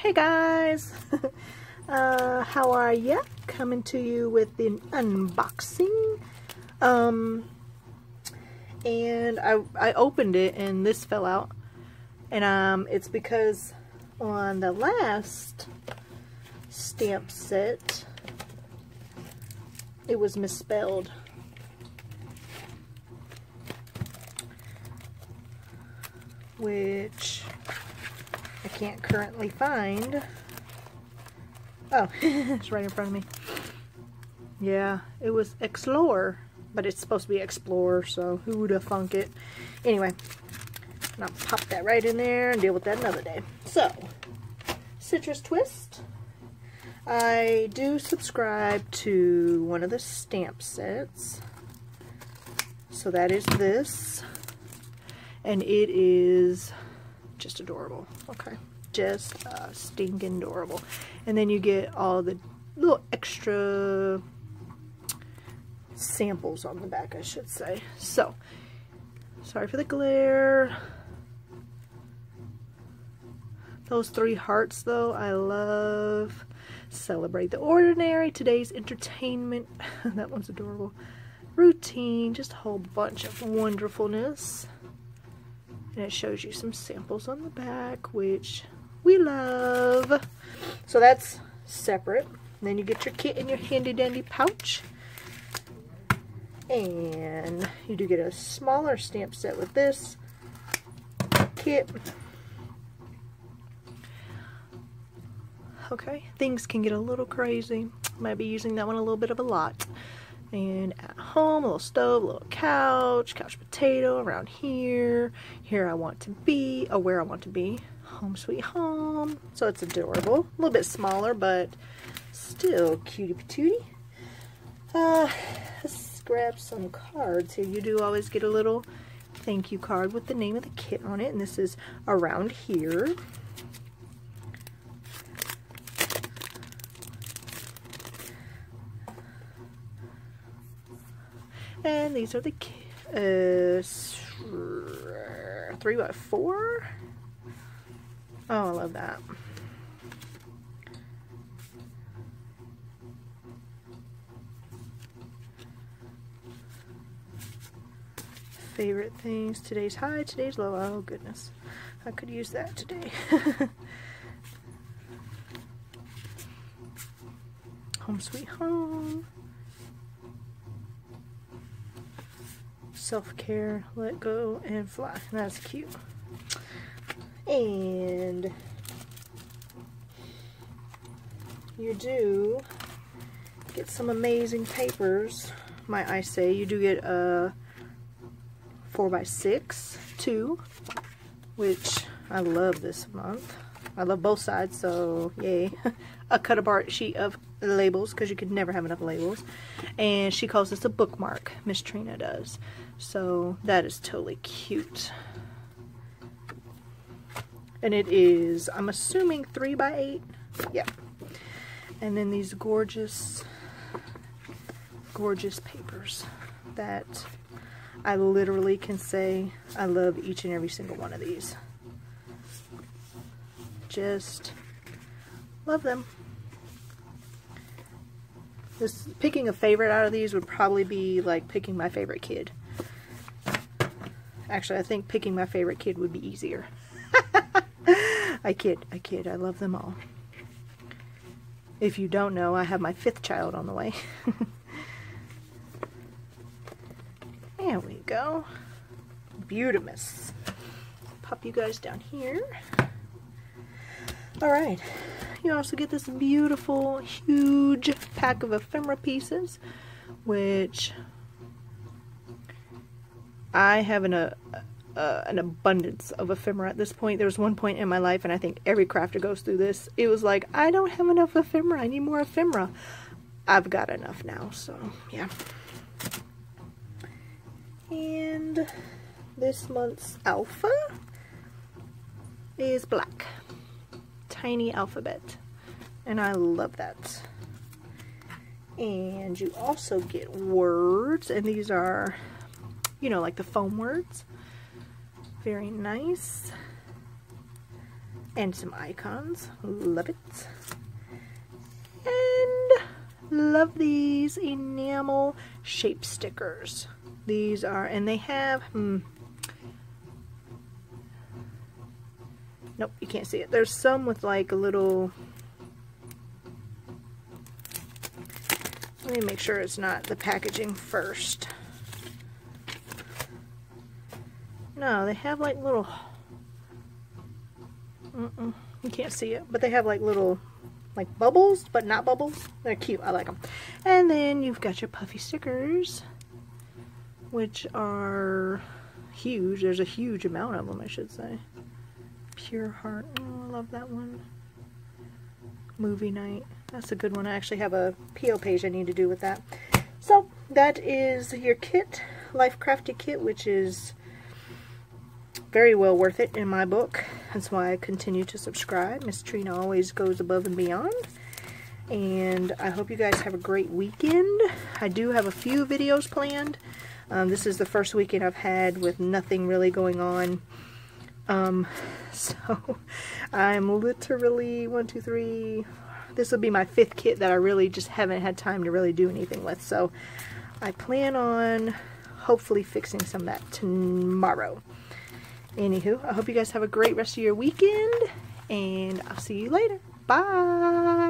Hey guys, how are ya? Coming to you with an unboxing. And I opened it and this fell out, and it's because on the last stamp set it was misspelled. Which I can't currently find. Oh, it's right in front of me. Yeah, it was Explorer, but it's supposed to be Explorer, so who'd have thunk it? Anyway, and I'll pop that right in there and deal with that another day. So, Citrus Twist. I do subscribe to one of the stamp sets. So that is this. And it is just adorable. Okay, just stinking adorable. And then you get all the little extra samples on the back, I should say. So, sorry for the glare. Those 3 hearts though, I love. Celebrate the ordinary, today's entertainment. That one's adorable. Routine, just a whole bunch of wonderfulness. And it shows you some samples on the back, which we love. So that's separate. And then you get your kit in your handy dandy pouch. And you do get a smaller stamp set with this kit. Okay, things can get a little crazy. Might be using that one a little bit of a lot. And at home, a little stove, a little couch potato around here. Here I want to be, or where I want to be. Home sweet home. So it's adorable. A little bit smaller, but still cutie patootie. Let's grab some cards here. You do always get a little thank you card with the name of the kit on it. And this is Around Here. And these are the 3x4. Oh, I love that. Favorite things. Today's high, today's low. Oh goodness, I could use that today. Home sweet home. Self-care, let go, and fly. That's cute. And you do get some amazing papers, might I say. You do get a 4x6 too, which I love this month. I love both sides, so yay. A cut apart sheet of labels, because you could never have enough labels. And she calls this a bookmark, Miss Trina does. So that is totally cute. And it is, I'm assuming 3x8. Yeah. And then these gorgeous, gorgeous papers that I literally can say I love each and every single one of these. Just love them. This, picking a favorite out of these would probably be like picking my favorite kid. Actually, I think picking my favorite kid would be easier. I kid. I love them all. If you don't know, I have my 5th child on the way. There we go. Beautimous. Pop you guys down here. Alright, you also get this beautiful, huge pack of ephemera pieces, which I have an abundance of ephemera at this point. There was one point in my life, and I think every crafter goes through this, it was like, I don't have enough ephemera, I need more ephemera. I've got enough now, so yeah. And this month's alpha is black. Tiny alphabet, and I love that. And you also get words, and these are, you know, like the foam words. Very nice. And some icons. Love it. And love these enamel shape stickers. These are, and they have, nope, you can't see it. There's some with like a little, let me make sure it's not the packaging first. No, they have like little, you can't see it, but they have like little, like bubbles, but not bubbles. They're cute, I like them. And then you've got your puffy stickers, which are huge. There's a huge amount of them, I should say. Pure Heart, oh, I love that one. Movie Night, that's a good one. I actually have a PO page I need to do with that. So that is your kit, Life Crafty kit, which is very well worth it in my book. That's why I continue to subscribe. Miss Trina always goes above and beyond. And I hope you guys have a great weekend. I do have a few videos planned. This is the first weekend I've had with nothing really going on. So I'm literally 1, 2, 3. This will be my 5th kit that I really just haven't had time to really do anything with. So I plan on hopefully fixing some of that tomorrow. Anywho, I hope you guys have a great rest of your weekend, and I'll see you later. Bye!